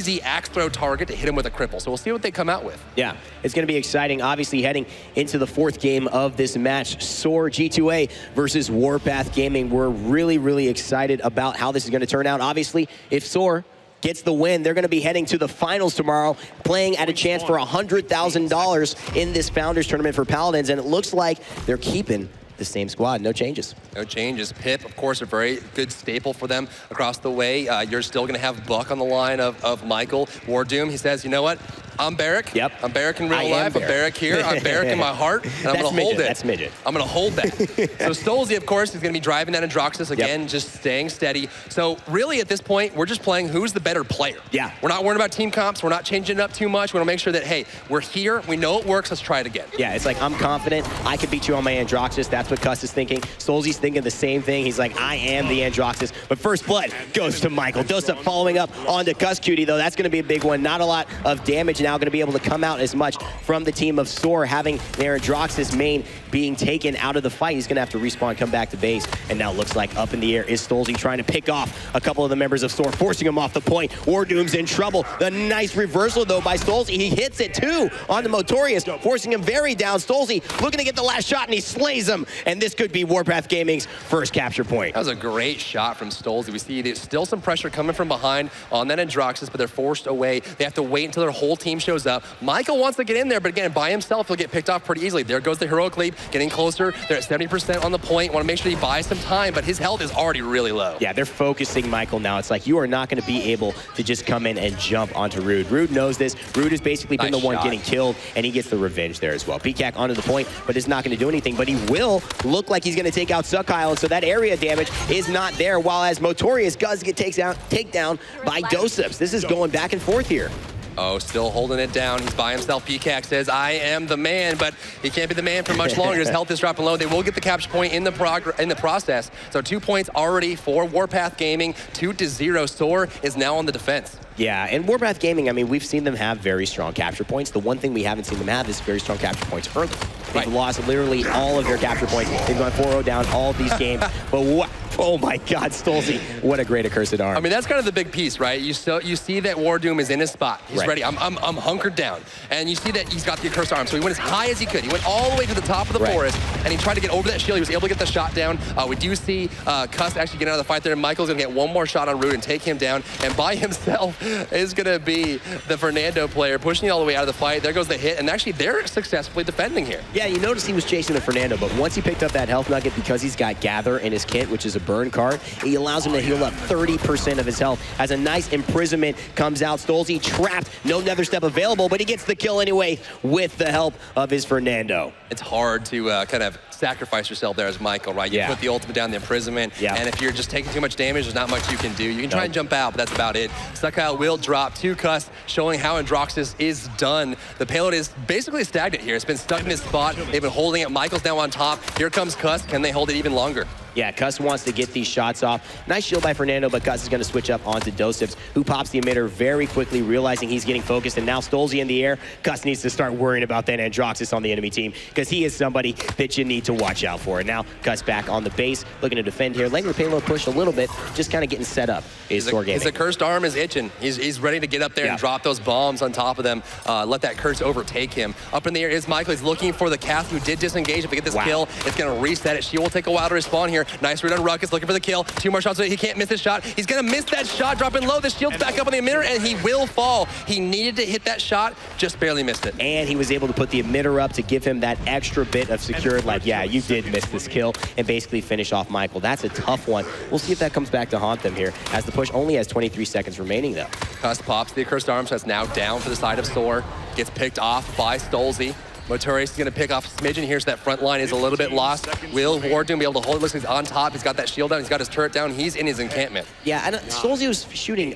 easy axe throw target to hit him with a cripple. So we'll see what they come out with. Yeah, it's going to be exciting. Obviously, heading into the 4th game of this match, Soar G2A versus Warpath Gaming. We're really, really excited about how this is going to turn out. Obviously, if Soar gets the win, they're going to be heading to the finals tomorrow, playing at a chance for $100,000 in this Founders Tournament for Paladins. And it looks like they're keeping the same squad, no changes. No changes. Pip, of course, a very good staple for them across the way. You're still going to have Buck on the line of Michael. Wardoom, he says, you know what? I'm Barrick. Yep. I'm Barrick in real life. I'm Barrick here. I'm Barrick in my heart. And I'm going to hold it. That's midget. I'm going to hold that. So Stolzy, of course, is going to be driving that Androxus again, just staying steady. So really, at this point, we're just playing who's the better player. Yeah. We're not worrying about team comps. We're not changing it up too much. We want to make sure that, hey, we're here. We know it works. Let's try it again. Yeah, it's like, I'm confident. I can beat you on my Androxus. That's what Cuss is thinking. Stolzy's thinking the same thing. He's like, I am the Androxus. But first blood goes to Michael. Dosup following up onto Cuss Cutie, though. That's going to be a big one. Not a lot of damage now going to be able to come out as much from the team of Soar, having their Androxus main being taken out of the fight. He's going to have to respawn, come back to base, and now it looks like up in the air is Stolzy trying to pick off a couple of the members of Soar, forcing him off the point. Wardoom's in trouble. The nice reversal, though, by Stolzy. He hits it, too, on the Motorius, forcing him very down. Stolzy looking to get the last shot, and he slays him, and this could be Warpath Gaming's first capture point. That was a great shot from Stolzy. We see there's still some pressure coming from behind on that Androxus, but they're forced away. They have to wait until their whole team shows up. Michael wants to get in there, but again, by himself, he'll get picked off pretty easily. There goes the heroic leap, getting closer. They're at 70% on the point. Want to make sure he buys some time, but his health is already really low. Yeah, they're focusing Michael now. It's like, you are not going to be able to just come in and jump onto Rude. Rude knows this. Rude has basically been the one getting killed, and he gets the revenge there as well. PCAC onto the point, but is not going to do anything, but he will look like he's going to take out Suckile, and so that area damage is not there, while as Motorius does get takedown by Dosups. This is going back and forth here. Oh, still holding it down. He's by himself. PCAC says, I am the man, but he can't be the man for much longer. His health is dropping low. They will get the capture point in the process. So 2 points already for Warpath Gaming. 2-0. Soar is now on the defense. Yeah, and Warpath Gaming, I mean, we've seen them have very strong capture points. The one thing we haven't seen them have is very strong capture points early. They've lost literally all of their capture points. They've gone 4-0 down all of these games. But what? Oh my God, Stolzy, what a great accursed arm. I mean, that's kind of the big piece, right? You see that Wardoom is in his spot. He's ready. I'm hunkered down. And you see that he's got the accursed arm. So he went as high as he could. He went all the way to the top of the forest, and he tried to get over that shield. He was able to get the shot down. We do see Cuss actually get out of the fight there, and Michael's going to get one more shot on Rude and take him down. And by himself is going to be the Fernando player, pushing it all the way out of the fight. There goes the hit, and actually they're successfully defending here. Yeah, you notice he was chasing the Fernando, but once he picked up that health nugget, because he's got Gather in his kit, which is a burn card, he allows him to heal up 30% of his health as a nice imprisonment comes out. Stolzy trapped, no nether step available, but he gets the kill anyway with the help of his Fernando. It's hard to kind of sacrifice yourself there as Michael, right? You put the ultimate down, the imprisonment, and if you're just taking too much damage, there's not much you can do. You can try and jump out, but that's about it. Suckile will drop to Cuss, showing how Androxus is done. The payload is basically stagnant here. It's been stuck in his spot. They've been holding it. Michael's now on top. Here comes Cuss. Can they hold it even longer? Yeah, Cuss wants to get these shots off. Nice shield by Fernando, but Cuss is going to switch up onto Dosups, who pops the emitter very quickly, realizing he's getting focused, and now Stolzy in the air. Cuss needs to start worrying about that Androxus on the enemy team, because he is somebody that you need to watch out for. And now Cuss back on the base, looking to defend here. Letting the payload push a little bit, just kind of getting set up is Soar Gaming. His accursed arm is itching. He's ready to get up there and drop those bombs on top of them, let that curse overtake him. Up in the air is Michael. He's looking for the Cath, who did disengage. If we get this kill, it's going to reset it. She will take a while to respawn here. Nice read on Ruckus, looking for the kill. 2 more shots. He can't miss his shot. He's going to miss that shot, dropping low. The shield's back up on the emitter, and he will fall. He needed to hit that shot, just barely missed it. And he was able to put the emitter up to give him that extra bit of secured, like, yeah, you did miss this kill, and basically finish off Michael. That's a tough one. We'll see if that comes back to haunt them here, as the push only has 23 seconds remaining, though. Cuss pops the accursed arm, so it's now down for the side of Soar. Gets picked off by Stolzy. Motorius is going to pick off Smidgen here, so that front line is a little bit lost. Will Wardoom be able to hold it? Looks like he's on top. He's got that shield down. He's got his turret down. He's in his encampment. Yeah, and Stolzy was shooting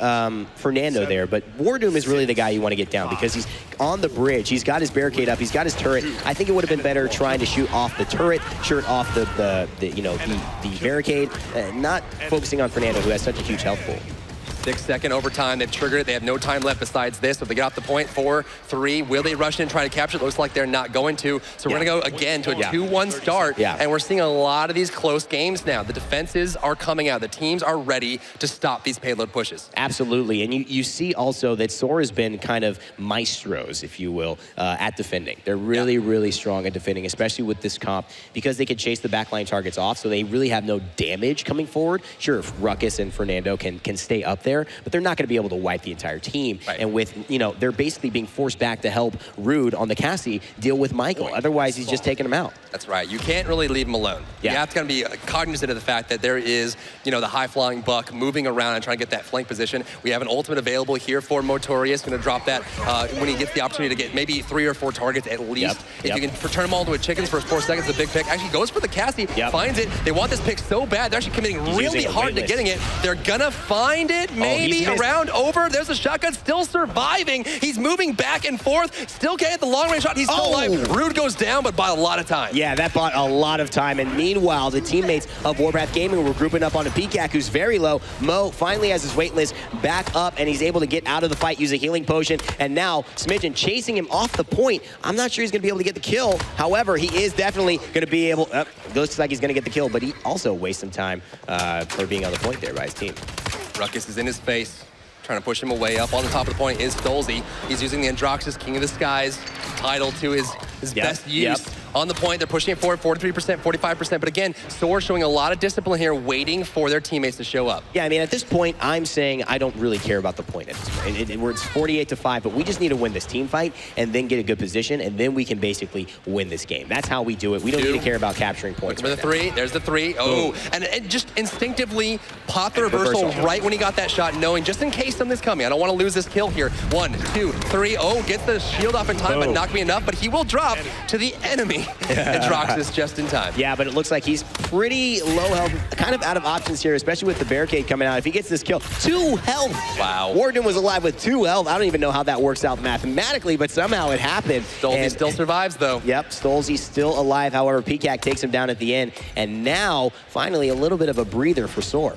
Fernando there, but Wardoom is really the guy you want to get down, because he's on the bridge. He's got his barricade up. He's got his turret. I think it would have been better trying to shoot off the turret, shoot off the barricade, not focusing on Fernando, who has such a huge health pool. 6-second overtime. They've triggered it. They have no time left besides this. So they get off the point, 4-3. Will they rush in and try to capture it? Looks like they're not going to. So we're going to go again to a 2-1 start. And we're seeing a lot of these close games now. The defenses are coming out. The teams are ready to stop these payload pushes. Absolutely. And you see also that Soar has been kind of maestros, if you will, at defending. They're really, really strong at defending, especially with this comp, because they can chase the backline targets off, so they really have no damage coming forward. Sure, if Ruckus and Fernando can stay up there, but they're not going to be able to wipe the entire team. And with, you know, they're basically being forced back to help Rude on the Cassie deal with Michael. Otherwise, he's just taking him out. That's right. You can't really leave him alone. You have to kind of be cognizant of the fact that there is, you know, the high-flying Buck moving around and trying to get that flank position. We have an ultimate available here for Motorius. Going to drop that when he gets the opportunity to get maybe 3 or 4 targets at least. If you can turn them all into a chickens for 4 seconds, a big pick. Actually goes for the Cassie, finds it. They want this pick so bad. They're actually committing really hard to getting it. They're going to find it maybe around over. There's a shotgun still surviving. He's moving back and forth. Still can't get the long-range shot. He's still alive. Rude goes down, but by a lot of time. Yeah, that bought a lot of time. And meanwhile, the teammates of Warpath Gaming were grouping up on a Peacock who's very low. Mo finally has his waitlist back up, and he's able to get out of the fight, use a healing potion. And now Smidgen chasing him off the point. I'm not sure he's going to be able to get the kill. However, he is definitely going to be able... looks like he's going to get the kill, but he also wastes some time for being on the point there by his team. Ruckus is in his face, trying to push him away. Up on the top of the point is Stolzy. He's using the Androxus, King of the Skies title to his best use. On the point, they're pushing it forward, 43%, 45%. But again, Soar showing a lot of discipline here, waiting for their teammates to show up. Yeah, I mean, at this point, I'm saying I don't really care about the point at this point. It's 48-5, but we just need to win this team fight and then get a good position, and then we can basically win this game. That's how we do it. We don't need to care about capturing points. There's the three. Oh, and just instinctively pop the reversal right when he got that shot, knowing just in case something's coming. I don't want to lose this kill here. 1, 2, 3. Oh, gets the shield off in time, but not be enough. But he will drop to the enemy. Androxus just in time. Yeah, but it looks like he's pretty low health, kind of out of options here, especially with the barricade coming out. If he gets this kill, 2 health. Wow. Warden was alive with 2 health. I don't even know how that works out mathematically, but somehow it happened. Stolzy still survives, though. Yep, Stolzy still alive. However, Peacock takes him down at the end, and now, finally, a little bit of a breather for Soar.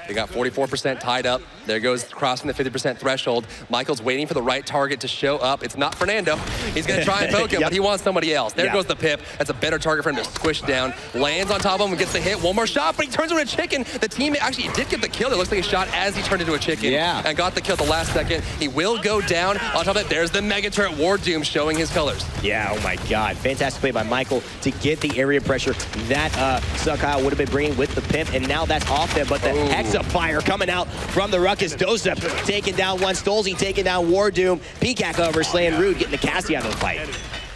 They got 44% tied up. There goes crossing the 50% threshold. Michael's waiting for the right target to show up. It's not Fernando. He's going to try and poke him, but he wants somebody else. There goes the Pip. That's a better target for him to squish down. Lands on top of him and gets the hit. One more shot, but he turns into a chicken. The teammate actually did get the kill. It looks like he shot as he turned into a chicken and got the kill at the last second. He will go down. On top of that, there's the Mega Turret Wardoom showing his colors. Yeah, oh my God. Fantastic play by Michael to get the area pressure that Suckile would have been bringing with the Pimp, and now that's off them, but the Hexa Fire coming out from the Ruckus. Dosa taking down one. Stolzy taking down Wardoom. Peacock over slaying Rude, getting the Cassie out of the fight.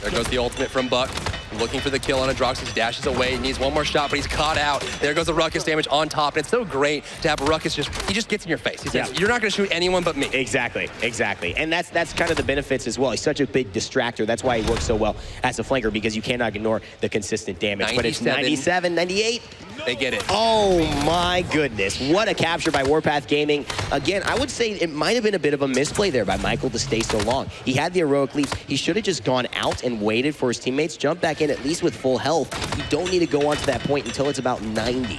There goes the ultimate from Buck. Looking for the kill on Androxus, dashes away, needs one more shot, but he's caught out. There goes the Ruckus damage on top, and it's so great to have Ruckus he just gets in your face. He says, you're not going to shoot anyone but me. Exactly. And that's kind of the benefits as well. He's such a big distractor. That's why he works so well as a flanker, because you cannot ignore the consistent damage. 97. But it's 97, 98. They get it. Oh my goodness. What a capture by Warpath Gaming. Again, I would say it might have been a bit of a misplay there by Michael to stay so long. He had the heroic leaps. He should have just gone out and waited for his teammates, jump back in at least with full health. You don't need to go on to that point until it's about 90.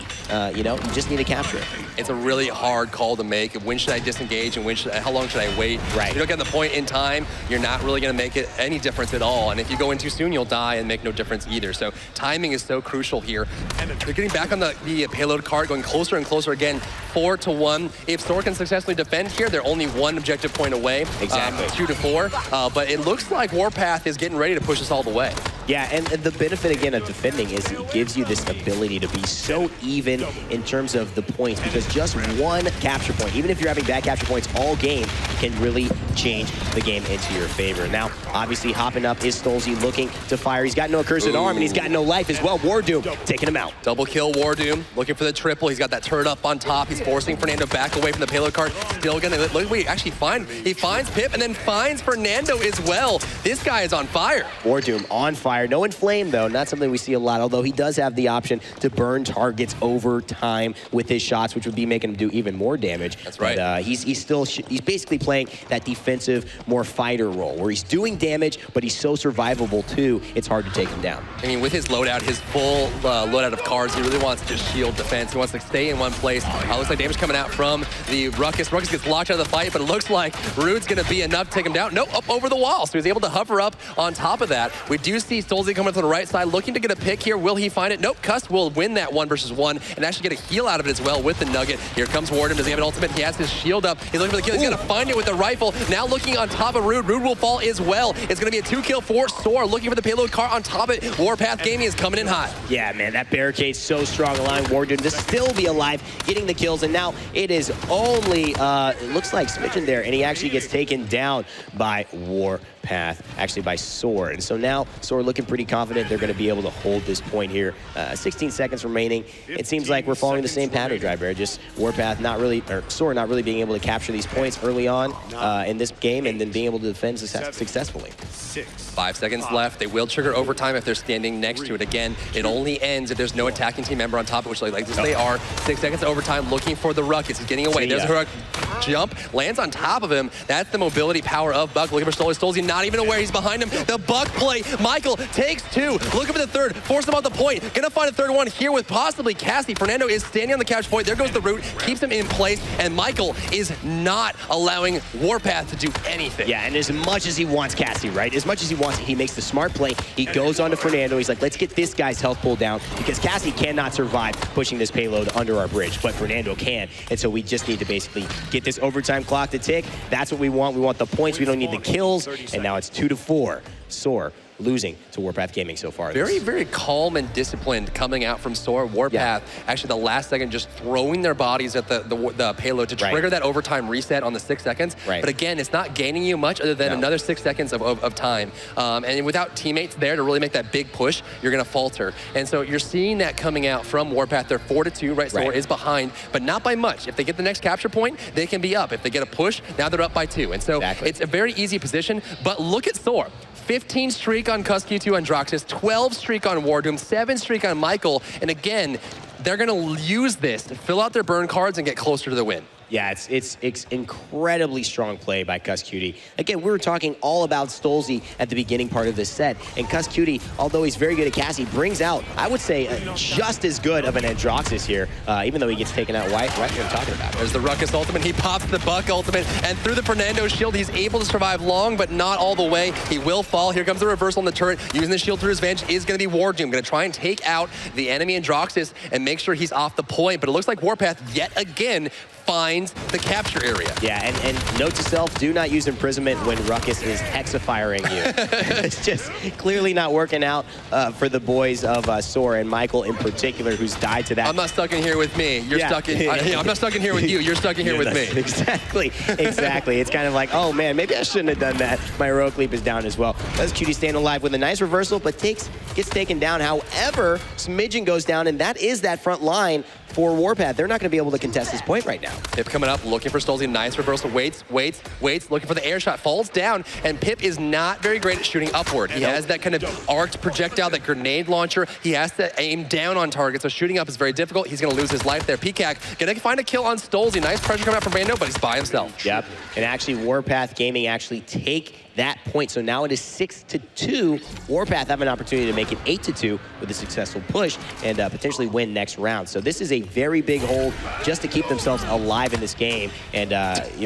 You just need to capture it. It's a really hard call to make. When should I disengage and how long should I wait? If you don't get the point in time, you're not really going to make it any difference at all. And if you go in too soon, you'll die and make no difference either. So timing is so crucial here. And they're getting back on the payload cart, going closer and closer again, 4-1. If Soar can successfully defend here, they're only 1 objective point away. Exactly. 2-4. But it looks like Warpath is getting ready to push us all the way. Yeah, and the benefit, again, of defending is it gives you this ability to be so even in terms of the points, because just 1 capture point, even if you're having bad capture points all game, can really change the game into your favor. Now, obviously, hopping up is Stolzy looking to fire. He's got no accursed arm, and he's got no life as well. Wardoom taking him out. Double kill Wardoom, looking for the triple. He's got that turret up on top. He's forcing Fernando back away from the payload cart. Still gonna look. He actually finds Pip and then finds Fernando as well. This guy is on fire. Wardoom on fire. fire. No inflame, though. Not something we see a lot, although he does have the option to burn targets over time with his shots, which would be making him do even more damage. That's right. But he's basically playing that defensive, more fighter role, where he's doing damage, but he's so survivable, too, it's hard to take him down. I mean, with his loadout, his full loadout of cards, he really wants to just shield defense. He wants to stay in one place. Looks like damage coming out from the Ruckus. Ruckus gets locked out of the fight, but it looks like Rude's going to be enough to take him down. Nope, up over the wall. So he's able to hover up on top of that. We do see Stolze coming from the right side, looking to get a pick here. Will he find it? Nope, Cuss will win that 1 versus 1 and actually get a heal out of it as well with the Nugget. Here comes Warden. Does he have an ultimate? He has his shield up. He's looking for the kill. He's going to find it with the rifle. Now looking on top of Rude. Rude will fall as well. It's going to be a 2-kill for Soar. Looking for the payload car on top of it. Warpath Gaming is coming in hot. Yeah, man, that barricade's so strong, allowing Warden to still be alive, getting the kills, and now it is only, it looks like Smidgen there, and he actually gets taken down by Warpath, actually by Soar. And so now Soar looking pretty confident they're going to be able to hold this point here. 16 seconds remaining. It seems like we're following the same pattern, Driver. Just Warpath not really, or Soar not really being able to capture these points early on in this game, and then being able to defend successfully. 5 seconds left. They will trigger overtime if they're standing next to it. Again, it only ends if there's no attacking team member on top of which like this they are. 6 seconds overtime looking for the Ruckus. He's getting away. There's a jump, lands on top of him. That's the mobility power of Buck. Looking for Stolze. Stolze not even aware he's behind him. The Buck play. Michael takes 2. Looking for the third. Force him off the point. Gonna find a third one here with possibly Cassie. Fernando is standing on the catch point. There goes the root. Keeps him in place. And Michael is not allowing Warpath to do anything. Yeah, and as much as he wants Cassie, right? As much as he wants it, he makes the smart play. He goes on to Fernando. He's like, let's get this guy's health pulled down because Cassie cannot survive pushing this payload under our bridge, but Fernando can. And so we just need to basically get this overtime clock to tick. That's what we want. We want the points. We don't need the kills. And now it's 2-4. Soar losing to Warpath Gaming so far. Very, very calm and disciplined coming out from Soar. Warpath, actually the last second, just throwing their bodies at the payload to trigger that overtime reset on the 6 seconds. But again, it's not gaining you much other than another 6 seconds of time. And without teammates there to really make that big push, you're going to falter. And so you're seeing that coming out from Warpath. They're 4-2, right? Soar is behind, but not by much. If they get the next capture point, they can be up. If they get a push, now they're up by 2. And so it's a very easy position, but look at Soar. 15 streak on Cuss Q2 and Droxus, 12 streak on Wardoom, 7 streak on Michael, and again, they're gonna use this to fill out their burn cards and get closer to the win. Yeah, it's incredibly strong play by Cuss Cutie. Again, we were talking all about Stolze at the beginning part of this set, and Cuss Cutie, although he's very good at Cassie, brings out, I would say, just as good of an Androxus here, even though he gets taken out right when I'm talking about it. There's the Ruckus ultimate, he pops the Buck ultimate, and through the Fernando shield, he's able to survive long, but not all the way. He will fall. Here comes the reversal on the turret. Using the shield to his advantage is going to be Wardoom. Going to try and take out the enemy Androxus and make sure he's off the point, but it looks like Warpath, yet again, finds the capture area. Yeah, and note to self, do not use imprisonment when Ruckus is hexafiring you. It's just clearly not working out for the boys of Soar and Michael in particular, who's died to that. I'm not stuck in here with me. You're stuck in, I'm not stuck in here with you. You're stuck in here with me. Exactly. It's kind of like, oh man, maybe I shouldn't have done that. My heroic leap is down as well. That's Cutie staying alive with a nice reversal, but gets taken down. However, Smidgen goes down, and that is that front line for Warpath. They're not going to be able to contest this point right now. Pip coming up, looking for Stolze. Nice reversal. Waits, looking for the air shot. Falls down, and Pip is not very great at shooting upward. He has that kind of arced projectile, that grenade launcher. He has to aim down on target, so shooting up is very difficult. He's going to lose his life there. PCAC going to find a kill on Stolze. Nice pressure coming out from Rando, but he's by himself. Yep, and actually Warpath Gaming actually take that point. So now it is 6-2. Warpath have an opportunity to make it 8-2 with a successful push and potentially win next round. So this is a very big hold just to keep themselves alive in this game and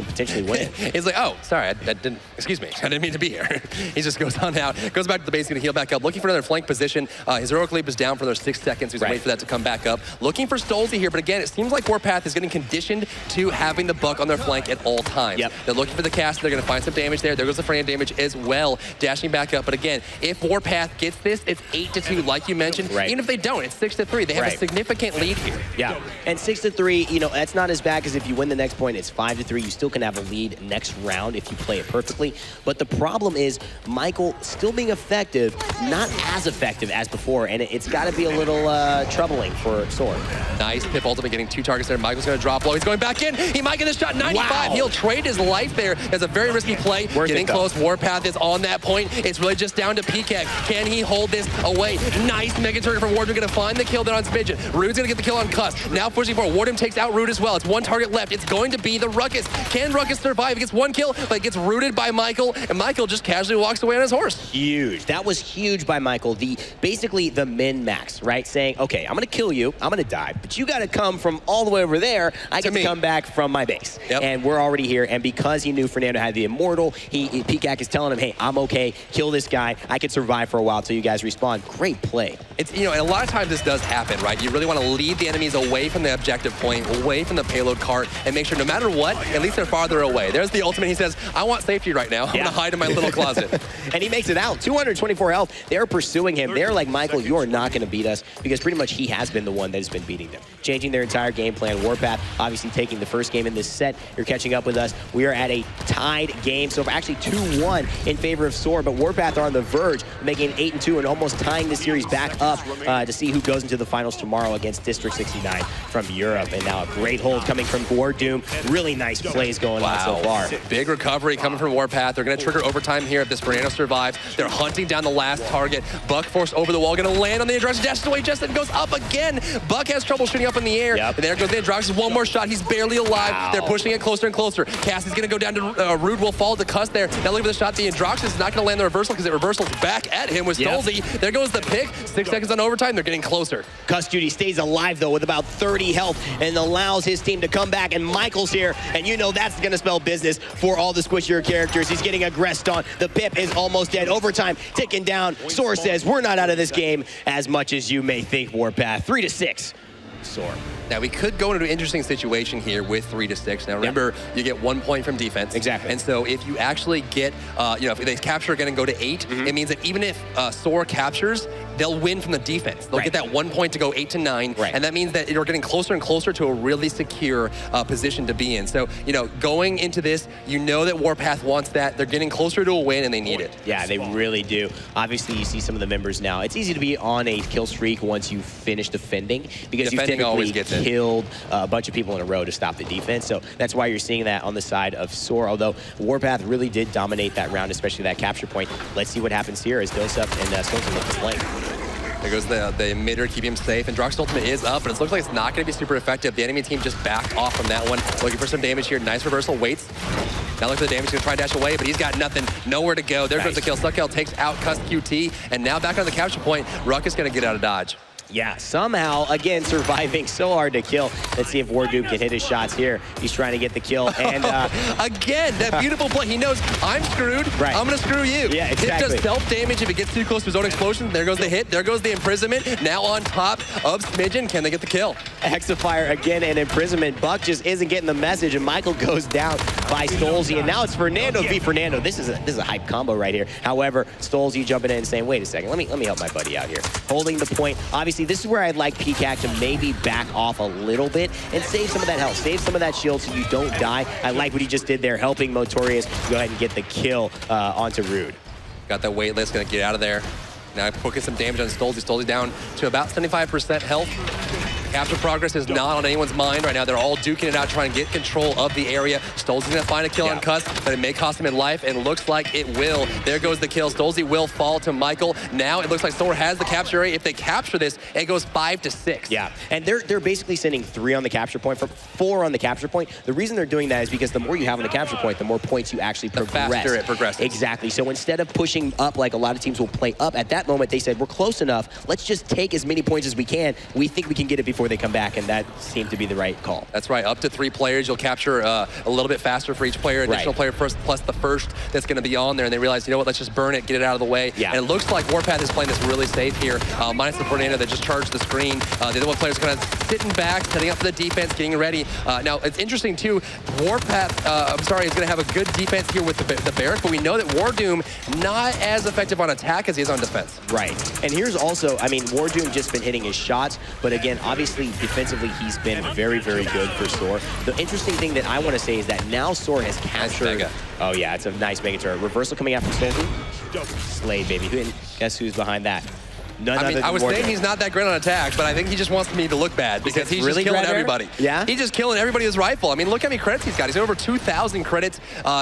potentially win. He's like, oh, sorry, I didn't, excuse me, I didn't mean to be here. He just goes on out, goes back to the base, going to heal back up, looking for another flank position. His heroic leap is down for those 6 seconds. He's waiting for that to come back up. Looking for Stolze here, but again, it seems like Warpath is getting conditioned to having the Buck on their flank at all times. They're looking for the cast. They're going to find some damage there. There goes the frame damage as well, dashing back up. But again, if Warpath gets this, it's 8-2, like you mentioned. Even if they don't, it's 6-3. They have a significant lead here. Yeah, and 6-3, you know, that's not as bad because if you win the next point, it's 5-3. You still can have a lead next round if you play it perfectly. But the problem is Michael still being effective, not as effective as before, and it's got to be a little troubling for Soar. Nice Pip ultimate, getting 2 targets there. Michael's going to drop low. He's going back in. He might get a shot. 95. He'll trade his life there. It's a very risky play. Getting close. Warpath is on that point. It's really just down to PK. Can he hold this away? Nice Mega Turret from Wardoom, gonna find the kill there on Smidgen. Rude's gonna get the kill on Cuss. Now pushing forward. Wardoom takes out Rude as well. It's one target left. It's going to be the Ruckus. Can Ruckus survive? He gets one kill, but it gets rooted by Michael, and Michael just casually walks away on his horse. Huge. That was huge by Michael. Basically the min-max, right? Saying, okay, I'm gonna kill you, I'm gonna die, but you gotta come from all the way over there. I get to come back from my base. Yep. And we're already here, and because he knew Fernando had the Immortal, PCAC is telling him, hey, I'm okay, kill this guy. I can survive for a while till you guys respawn. Great play. It's, you know, and a lot of times this does happen, right? You really want to lead the enemies away from the objective point, away from the payload cart, and make sure no matter what, at least they're farther away. There's the ultimate. He says, I want safety right now. I'm going to hide in my little closet. And he makes it out. 224 health. They're pursuing him. They're like, Michael, you are not going to beat us, because pretty much he has been the one that has been beating them. Changing their entire game plan. Warpath obviously taking the first game in this set. You're catching up with us. We are at a tied game. So actually 2-1 in favor of Soar, but Warpath are on the verge of making 8-2 and almost tying the series back up to see who goes into the finals tomorrow against District 69 from Europe. And now a great hold coming from Wardoom. Really nice plays going on so far. Big recovery coming from Warpath. They're going to trigger overtime here if this Fernando survives. They're hunting down the last target. Buck forced over the wall, going to land on the Androxus. Dashes away, Justin goes up again. Buck has trouble shooting up in the air. And there goes the Androxus. One more shot. He's barely alive. They're pushing it closer and closer. Cassie's going to go down to Rude. Will fall to Cuss there. Now look at the shot. The Androxus is not going to land the reversal because it reversals back at him with Stolzy. There goes the pick. 6 seconds on overtime. They're getting closer. Cuss Judy stays alive, though, with about 30 health and allows his team to come back. And Michael's here, and you know that's going to spell business for all the squishier characters. He's getting aggressed on. The Pip is almost dead. Overtime ticking down. Soar says, we're not out of this game as much as you may think, Warpath. 3-6. Soar. Now, we could go into an interesting situation here with 3-6. Now, remember, you get 1 point from defense. Exactly. And so if you actually get, you know, if they capture again and go to 8, it means that even if Soar captures, they'll win from the defense. They'll get that 1 point to go 8-9. And that means that you're getting closer and closer to a really secure position to be in. So, you know, going into this, you know that Warpath wants that. They're getting closer to a win, and they need it. Yeah, they really do. Obviously, you see some of the members now. It's easy to be on a kill streak once you finish defending, because you typically killed a bunch of people in a row to stop the defense. So that's why you're seeing that on the side of Soar, although Warpath really did dominate that round, especially that capture point. Let's see what happens here as Doseup and Stolzy look to play. There goes the emitter, keep him safe, and Drox's ultimate is up, but it looks like it's not going to be super effective. The enemy team just backed off from that one. Looking for some damage here. Nice reversal, waits. Now look at the damage, he's going to try and dash away, but he's got nothing, nowhere to go. There goes the kill. Suckel takes out Cuss QT, and now back on the capture point, Ruck is going to get out of dodge. Yeah, somehow, again, surviving so hard to kill. Let's see if Wardoom can hit his shots here. He's trying to get the kill. And again, that beautiful play. He knows, I'm screwed. I'm going to screw you. Yeah, exactly. It does self-damage if it gets too close to his own explosion. There goes the hit. There goes the imprisonment. Now on top of Smidgen. Can they get the kill? Hexafire again and imprisonment. Buck just isn't getting the message, and Michael goes down by Stolzy. And now it's Fernando v. Fernando. This is a hype combo right here. However, Stolzy jumping in and saying, wait a second, let me help my buddy out here. Holding the point. Obviously, this is where I'd like PCAC to maybe back off a little bit and save some of that health, save some of that shield so you don't die. I like what he just did there, helping Motorius go ahead and get the kill onto Rude. Got that wait list, gonna get out of there. Now poking some damage on Stolzy. Stolzy down to about 75% health. Capture progress is not on anyone's mind right now. They're all duking it out, trying to get control of the area. Stolzy's gonna find a kill on Cuss, but it may cost him in life, and looks like it will. There goes the kill. Stolzy will fall to Michael. Now it looks like Soar has the capture area. If they capture this, it goes 5-6. Yeah, and they're basically sending 3 on the capture point, from 4 on the capture point. The reason they're doing that is because the more you have on the capture point, the more points you actually progress. The faster it progresses. Exactly. So instead of pushing up like a lot of teams will play up, at that moment they said, we're close enough. Let's just take as many points as we can. We think we can get it before they come back, and that seemed to be the right call. That's right. Up to 3 players, you'll capture a little bit faster for each player. Additional player first, plus the first that's going to be on there. And they realize, you know what, let's just burn it, get it out of the way. And it looks like Warpath is playing this really safe here, minus the Fernando that just charged the screen. The other one player's kind of sitting back, setting up for the defense, getting ready. Now, it's interesting, too. Warpath, is going to have a good defense here with the Barrack, but we know that Wardoom not as effective on attack as he is on defense. Right. And here's also, I mean, Wardoom just been hitting his shots, but again, obviously, defensively, he's been very, very good for Soar. The interesting thing that I want to say is that now Soar has captured... Nice oh, yeah, it's a nice mega turret. Reversal coming out from Stolzy. Slade, baby. Guess who's behind that? I was saying he's not that great on attack, but I think he just wants me to look bad because he's really just killing everybody. Yeah? He's just killing everybody with his rifle. I mean, look how many credits he's got. He's got over 2,000 credits.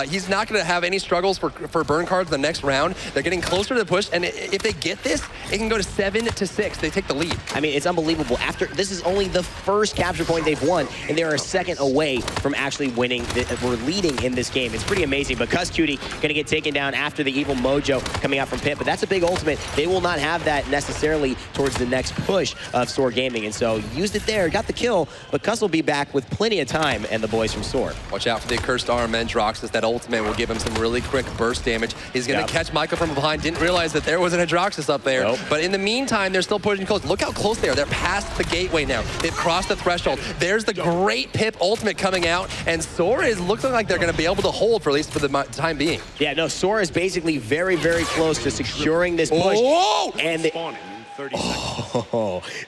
He's not going to have any struggles for burn cards the next round. They're getting closer to the push, and if they get this, it can go to 7-6. They take the lead. I mean, it's unbelievable. This is only the first capture point they've won, and they are a second away from actually winning. We're leading in this game. It's pretty amazing. But Cutie going to get taken down after the Evil Mojo coming out from Pit, but that's a big ultimate. They will not have that necessarily towards the next push of Soar Gaming, and so used it there, got the kill, but Cuss will be back with plenty of time and the boys from Soar. Watch out for the Accursed Arm and Androxus. That ultimate will give him some really quick burst damage. He's going to catch Michael from behind. Didn't realize that there was an Androxus up there, but in the meantime, they're still pushing close. Look how close they are. They're past the gateway now. They've crossed the threshold. There's the great Pip ultimate coming out, and Soar is looking like they're going to be able to hold for at least for the time being. Yeah, no, Soar is basically very, very close to securing this push. Whoa! And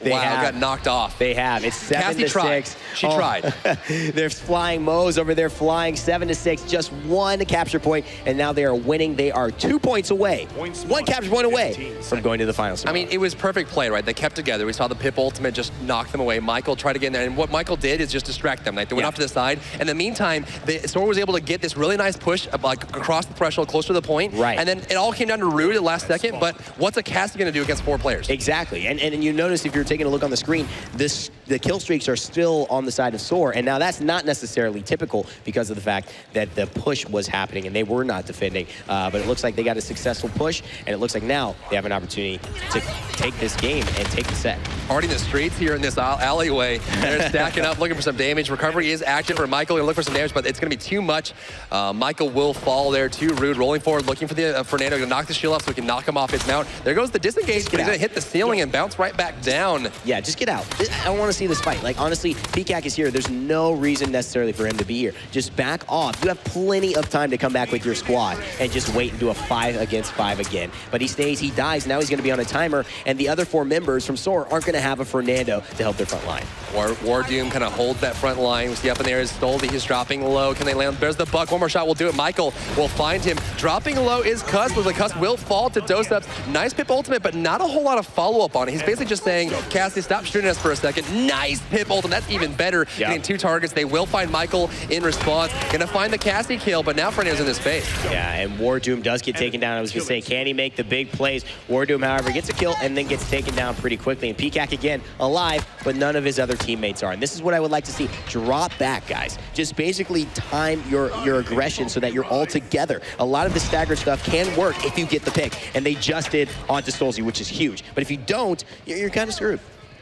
they got knocked off. They have. It's 7-6. She tried. They're flying Moe's over there, flying 7-6. Just one capture point, and now they are winning. They are 2 points away, one capture point away from going to the finals. I mean, it was perfect play, right? They kept together. We saw the Pip ultimate just knock them away. Michael tried to get in there, and what Michael did is just distract them. Like, they went off to the side. In the meantime, Soar was able to get this really nice push like across the threshold, closer to the point. Right. And then it all came down to Rude at the last second. But what's a Cassie going to do against 4 players? Exactly, and you notice if you're taking a look on the screen, the kill streaks are still on the side of Soar, and now that's not necessarily typical because of the fact that the push was happening and they were not defending, but it looks like they got a successful push, and it looks like now they have an opportunity to take this game and take the set. Already in the streets here in this alleyway, they're stacking up, looking for some damage. Recovery is active for Michael. He'll look for some damage, but it's going to be too much. Michael will fall there too. Rude rolling forward, looking for the Fernando to knock the shield off so he can knock him off his mount. There goes the disengage, but he's going to hit the ceiling and bounce right back down. Yeah, just get out. I don't want to see this fight. Like, honestly, PCAC is here. There's no reason necessarily for him to be here. Just back off. You have plenty of time to come back with your squad and just wait and do a 5 against 5 again. But he stays, he dies. Now he's going to be on a timer, and the other 4 members from Soar aren't going to have a Fernando to help their front line. War Doom kind of holds that front line. We see up in there is Stoldy. He's dropping low. Can they land? There's the buck. One more shot will do it. Michael will find him. Dropping low is Cuss. Looks like Cuss will fall to Doseups. Nice Pip ultimate, but not a whole lot of follow-up on it. He's basically just saying, Cassie, stop shooting us for a second. Nice Pip ultimate. That's even better. Getting 2 targets. They will find Michael in response. Gonna find the Cassie kill, but now Fernando's in his face. Yeah, and War Doom does get taken down. I was gonna say, can he make the big plays? War Doom, however, gets a kill and then gets taken down pretty quickly. And PCAC again alive, but none of his other teammates are. And this is what I would like to see. Drop back, guys. Just basically time your aggression so that you're all together. A lot of the stagger stuff can work if you get the pick, and they just did onto Stolzy, which is huge. But if you don't, you're kind of screwed.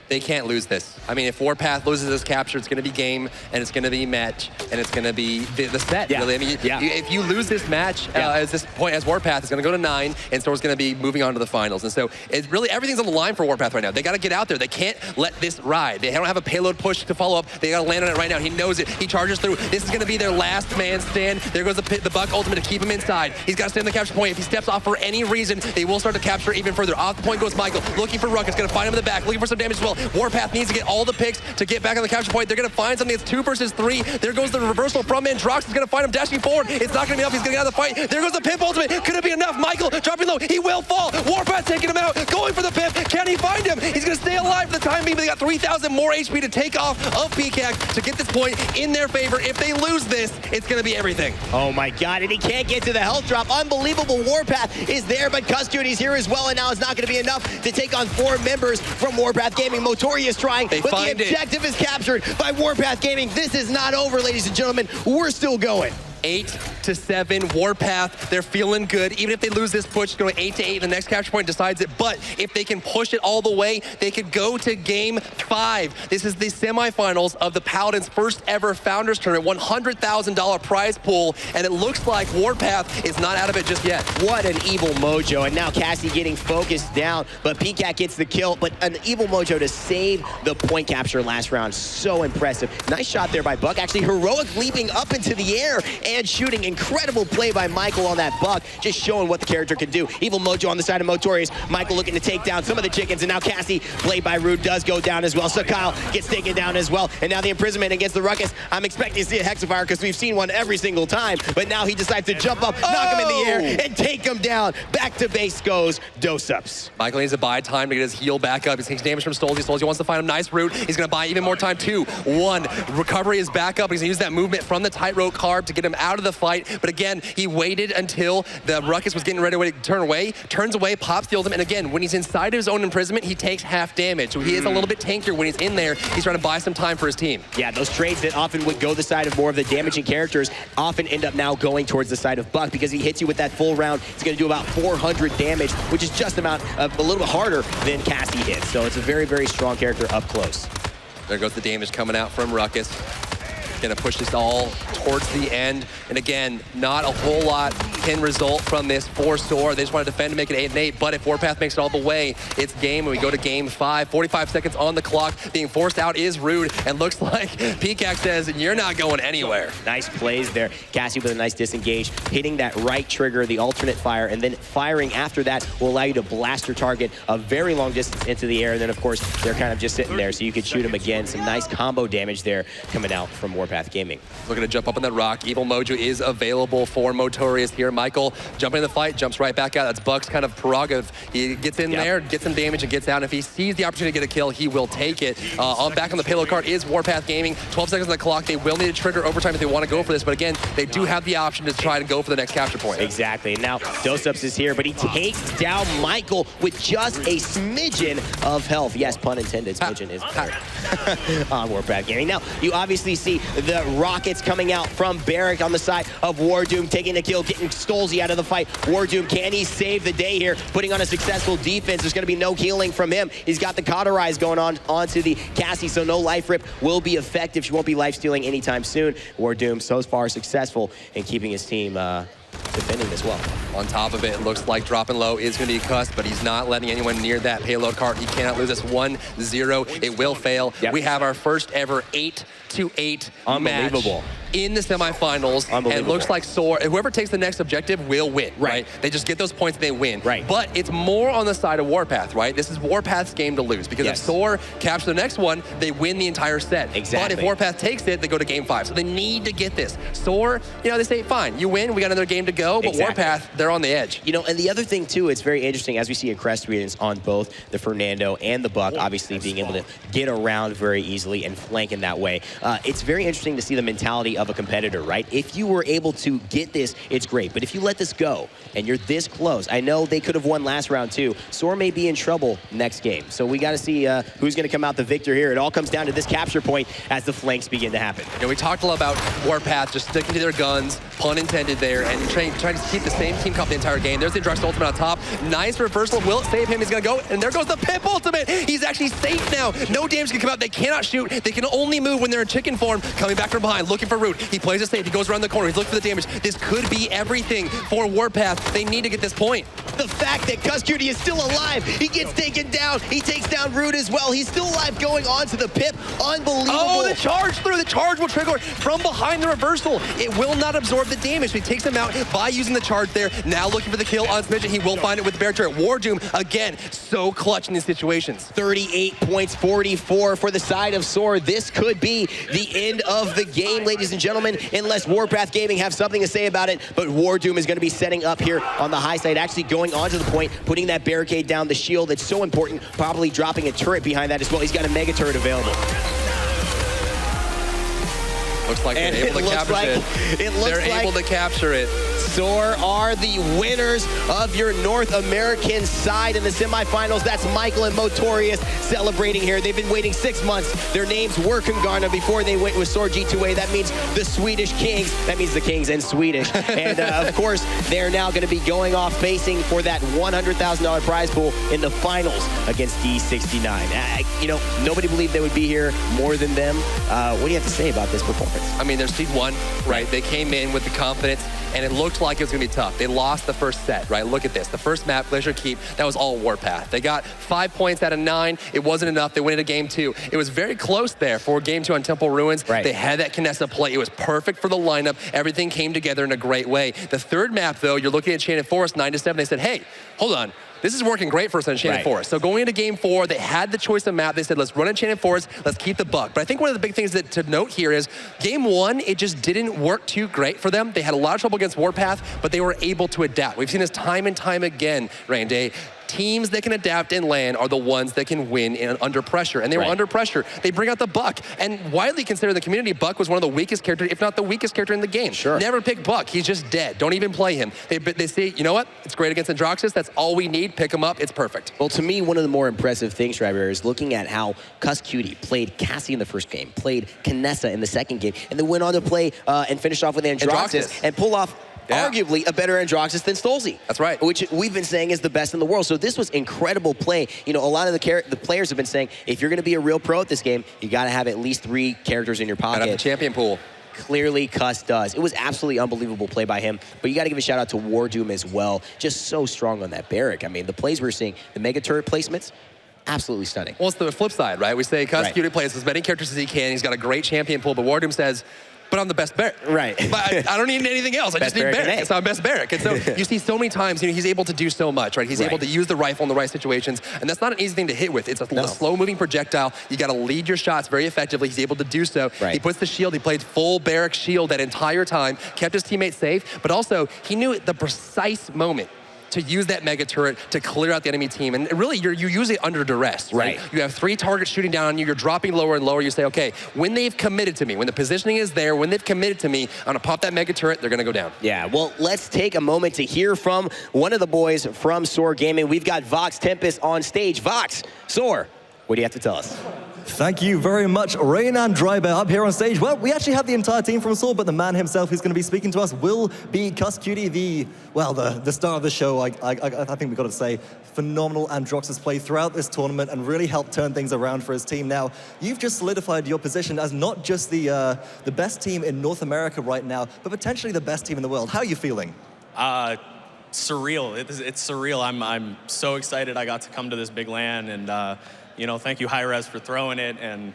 They can't lose this. I mean, if Warpath loses this capture, it's going to be game, and it's going to be match, and it's going to be the set, really. I mean, if you lose this match at this point as Warpath, it's going to go to 9, and Soar's going to be moving on to the finals. And so it's really everything's on the line for Warpath right now. They got to get out there. They can't let this ride. They don't have a payload push to follow up. They got to land on it right now. He knows it. He charges through. This is going to be their last man stand. There goes the Buck ultimate to keep him inside. He's got to stay on the capture point. If he steps off for any reason, they will start to capture even further. Off the point goes Michael, looking for Ruckus, going to find him in the back, looking for some damage as well. Warpath needs to get all the picks to get back on the capture point. They're going to find something. It's 2 versus 3. There goes the reversal from Androx. He's going to find him dashing forward. It's not going to be enough. He's going to get out of the fight. There goes the Pip ultimate. Could it be enough? Michael dropping low. He will fall. Warpath taking him out. Going for the Pip. Can he find him? He's going to stay alive for the time being, but they got 3,000 more HP to take off of PCAC to get this point in their favor. If they lose this, it's going to be everything. Oh my God, and he can't get to the health drop. Unbelievable. Warpath is there, but Custy's here as well, and now it's not going to be enough to take on 4 members from Warpath Gaming. Motori is trying, but the objective is captured by Warpath Gaming. This is not over, ladies and gentlemen. We're still going. 8-7, Warpath, they're feeling good. Even if they lose this push, going 8-8, the next capture point decides it. But if they can push it all the way, they could go to game 5. This is the semifinals of the Paladins' first ever Founders Tournament, $100,000 prize pool, and it looks like Warpath is not out of it just yet. What an Evil Mojo, and now Cassie getting focused down, but PCAC gets the kill, but an Evil Mojo to save the point capture last round. So impressive. Nice shot there by Buck, actually heroic leaping up into the air and shooting. Incredible play by Michael on that Buck, just showing what the character can do. Evil Mojo on the side of Motorius. Michael looking to take down some of the chickens, and now Cassie, played by Rude, does go down as well. So Kyle gets taken down as well, and now the imprisonment against the Ruckus. I'm expecting to see a Hexafire because we've seen one every single time, but now he decides to jump up, knock him in the air, and take him down. Back to base goes Dose-Ups. Michael needs to buy time to get his heal back up. He takes damage from Stolzy. Stolzy wants to find a nice route. He's going to buy even more time. 2, 1. Recovery is back up. He's going to use that movement from the tightrope carb to get him out of the fight. But again, he waited until the Ruckus was getting ready to turn away, turns away, pop steals him. And again, when he's inside of his own imprisonment, he takes half damage. So he is a little bit tankier when he's in there. He's trying to buy some time for his team. Yeah, those trades that often would go the side of more of the damaging characters often end up now going towards the side of Buck because he hits you with that full round. It's going to do about 400 damage, which is just a little bit harder than Cassie hits. So it's a very, very strong character up close. There goes the damage coming out from Ruckus. Gonna push this all towards the end. And again, not a whole lot can result from this for Soar. They just want to defend to make it 8-8, but if Warpath makes it all the way, it's game, and we go to game 5. 45 seconds on the clock. Being forced out is rude, and looks like Peacock says, you're not going anywhere. Nice plays there. Cassie with a nice disengage, hitting that right trigger, the alternate fire, and then firing after that will allow you to blast your target a very long distance into the air, and then of course, they're kind of just sitting there, so you could shoot them again. Some nice combo damage there coming out from Warpath Gaming. Looking to jump up on that rock. Evil Mojo is available for Motorius here. Michael jumping in the fight, jumps right back out. That's Buck's kind of prerogative. He gets in there, gets some damage, and gets out. And if he sees the opportunity to get a kill, he will take it. Back on the payload card is Warpath Gaming. 12 seconds on the clock. They will need to trigger overtime if they want to go for this. But again, they do have the option to try to go for the next capture point. Exactly. And now Dose-Ups is here, but he takes down Michael with just a smidgen of health. Yes, pun intended. Smidgen is there on Warpath Gaming. Now, you obviously see the rockets coming out from Barrack on the side of Wardoom, taking the kill, getting Stolzy out of the fight. Wardoom, can he save the day here? Putting on a successful defense. There's going to be no healing from him. He's got the cauterize going on onto the Cassie, so no life rip will be effective. She won't be life stealing anytime soon. Wardoom so far successful in keeping his team defending as well. On top of it, it looks like dropping low is going to be cussed, but he's not letting anyone near that payload cart. He cannot lose this 1-0. It will fail. Yep. We have our first ever 8-8 Unbelievable. match in the semifinals. And it looks like Soar, whoever takes the next objective will win, right? They just get those points and they win. Right. But it's more on the side of Warpath, right? This is Warpath's game to lose because if Soar captures the next one, they win the entire set. Exactly. But if Warpath takes it, they go to game 5. So they need to get this. Soar, you know, they say, fine, you win, we got another game to go, but Warpath, they're on the edge. You know, and the other thing too, it's very interesting as we see a crest readings on both the Fernando and the Buck, obviously being able to get around very easily and flank in that way. It's very interesting to see the mentality of a competitor, right? If you were able to get this, it's great. But if you let this go and you're this close, I know they could have won last round too. Soar may be in trouble next game. So we got to see who's going to come out the victor here. It all comes down to this capture point as the flanks begin to happen. You know, we talked a lot about Warpath just sticking to their guns, pun intended there, and trying to keep the same team comp the entire game. There's the Druck's ultimate on top. Nice reversal. Will it save him? He's going to go, and there goes the Pip ultimate. He's actually safe now. No damage can come out. They cannot shoot. They can only move when they're in chicken form. Coming back from behind, looking for root. He plays it safe. He goes around the corner. He's looking for the damage. This could be everything for Warpath. They need to get this point. The fact that Cuss Cutie is still alive. He gets taken down. He takes down Root as well. He's still alive going on to the Pip. Unbelievable. Oh, the charge through. The charge will trigger from behind the reversal. It will not absorb the damage. So he takes him out by using the charge there. Now looking for the kill on Smidgen. He will find it with the bear turret. Wardoom, again, so clutch in these situations. 38 points, 44 for the side of Soar. This could be the end of the game, ladies and gentlemen, unless Warpath Gaming have something to say about it. But Wardoom is going to be setting up here on the high side, actually going onto the point, putting that barricade down, the shield that's so important, probably dropping a turret behind that as well. He's got a mega turret available. Looks like they're able to capture it. They're able to capture it. Soar are the winners of your North American side in the semifinals. That's Michael and Motorius celebrating here. They've been waiting 6 months. Their names were Kungarna before they went with Soar G2A. That means the Swedish Kings. That means the Kings in Swedish. And of course, they're now going to be going off facing for that $100,000 prize pool in the finals against D69. You know, nobody believed they would be here more than them. What do you have to say about this performance? I mean, they're seed 1, right? They came in with the confidence, and it looked like it was going to be tough. They lost the first set, right? Look at this. The first map, Glacier Keep, that was all Warpath. They got 5 points out of 9. It wasn't enough. They went into game 2. It was very close there for game 2 on Temple Ruins. Right. They had that Kinessa play. It was perfect for the lineup. Everything came together in a great way. The third map, though, you're looking at Enchanted Forest, 9-7. They said, hey, hold on. this is working great for us on Enchanted Forest. So going into game 4, they had the choice of map. They said, let's run Enchanted Forest, let's keep the buck. But I think one of the big things that to note here is game 1, it just didn't work too great for them. They had a lot of trouble against Warpath, but they were able to adapt. We've seen this time and time again, Rain Day. Teams that can adapt and land are the ones that can win under pressure. And they were under pressure. They bring out the Buck. And widely considered in the community, Buck was one of the weakest characters, if not the weakest character in the game. Never pick Buck. He's just dead. Don't even play him. They say, you know what? It's great against Androxus. That's all we need. Pick him up. It's perfect. Well, to me, one of the more impressive things, Driver, is looking at how Cutie played Cassie in the first game, played Kinessa in the second game, and then went on to play and finish off with Androxus and pull off arguably a better Androxus than Stolzy. That's right. Which we've been saying is the best in the world. So this was incredible play. You know, a lot of the players have been saying, if you're going to be a real pro at this game, you got to have at least 3 characters in your pocket. Gotta have the champion pool. Clearly, Cuss does. It was absolutely unbelievable play by him, but you got to give a shout out to Wardoom as well. Just so strong on that barrack. I mean, the plays we're seeing, the mega turret placements, absolutely stunning. Well, it's the flip side, right? We say Cutie plays as many characters as he can. He's got a great champion pool, but Wardoom says, but I'm the best barrack. But I don't need anything else. I just need barrack. It's my best barrack. And so you see so many times, you know, he's able to do so much, right? He's able to use the rifle in the right situations, and that's not an easy thing to hit with. It's a slow-moving projectile. You got to lead your shots very effectively. He's able to do so. He puts the shield. He played full barrack shield that entire time, kept his teammates safe, but also he knew at the precise moment to use that mega turret to clear out the enemy team. And really, you use it under duress, right? You have 3 targets shooting down on you. You're dropping lower and lower. You say, okay, when they've committed to me, when the positioning is there, when they've committed to me, I'm going to pop that mega turret. They're going to go down. Yeah, well, let's take a moment to hear from one of the boys from Soar Gaming. We've got Vox Tempest on stage. Vox, Soar, what do you have to tell us? Thank you very much, Rain and Drybear up here on stage. Well, we actually have the entire team from Soar, but the man himself who's going to be speaking to us will be Cutie, the star of the show. I think we've got to say, phenomenal Androxus play throughout this tournament and really helped turn things around for his team. Now, you've just solidified your position as not just the best team in North America right now, but potentially the best team in the world. How are you feeling? Surreal. It's surreal. I'm so excited I got to come to this big LAN, and you know, thank you, Hi-Rez, for throwing it. And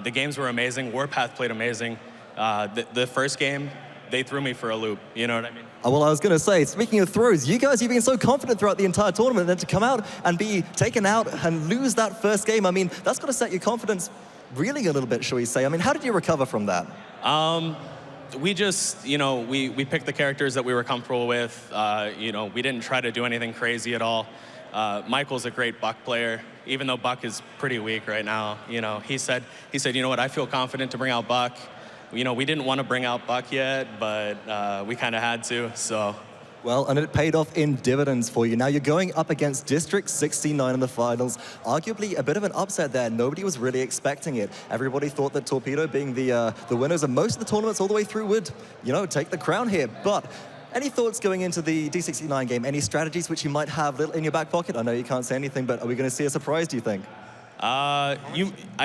the games were amazing. Warpath played amazing. The first game, they threw me for a loop. You know what I mean? Well, I was going to say, speaking of throws, you guys, you've been so confident throughout the entire tournament, and then to come out and be taken out and lose that first game, I mean, that's got to set your confidence reeling a little bit, shall we say. I mean, how did you recover from that? We just, you know, we picked the characters that we were comfortable with. You know, we didn't try to do anything crazy at all. Michael's a great Buck player, even though Buck is pretty weak right now. You know, he said, you know what, I feel confident to bring out Buck. You know, we didn't want to bring out Buck yet, but we kind of had to, so. Well, and it paid off in dividends for you. Now you're going up against District 69 in the finals. Arguably a bit of an upset there. Nobody was really expecting it. Everybody thought that Torpedo, being the winners of most of the tournaments all the way through, would, you know, take the crown here. But any thoughts going into the D69 game? Any strategies which you might have in your back pocket? I know you can't say anything, but are we going to see a surprise, do you think? I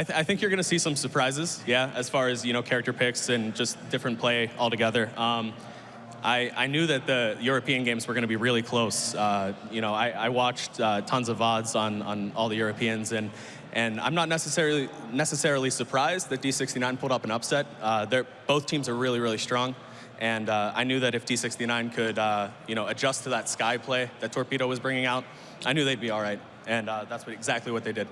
think you're going to see some surprises, yeah, as far as, you know, character picks and just different play altogether. I knew that the European games were going to be really close. You know, I watched tons of VODs on all the Europeans, and I'm not necessarily surprised that D69 pulled up an upset. Both teams are really, really strong. And I knew that if D69 could, you know, adjust to that sky play that Torpedo was bringing out, I knew they'd be all right. And that's exactly what they did.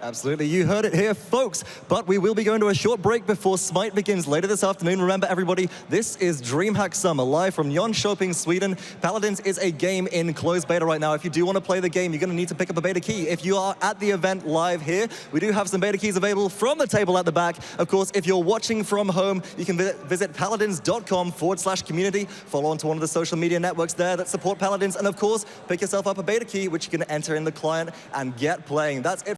Absolutely, you heard it here, folks. But we will be going to a short break before Smite begins later this afternoon. Remember, everybody, this is DreamHack Summer, live from Jönköping, Sweden. Paladins is a game in closed beta right now. If you do want to play the game, you're going to need to pick up a beta key. If you are at the event live here, we do have some beta keys available from the table at the back. Of course, if you're watching from home, you can visit paladins.com/community. Follow on to one of the social media networks there that support Paladins. And of course, pick yourself up a beta key, which you can enter in the client and get playing. That's it.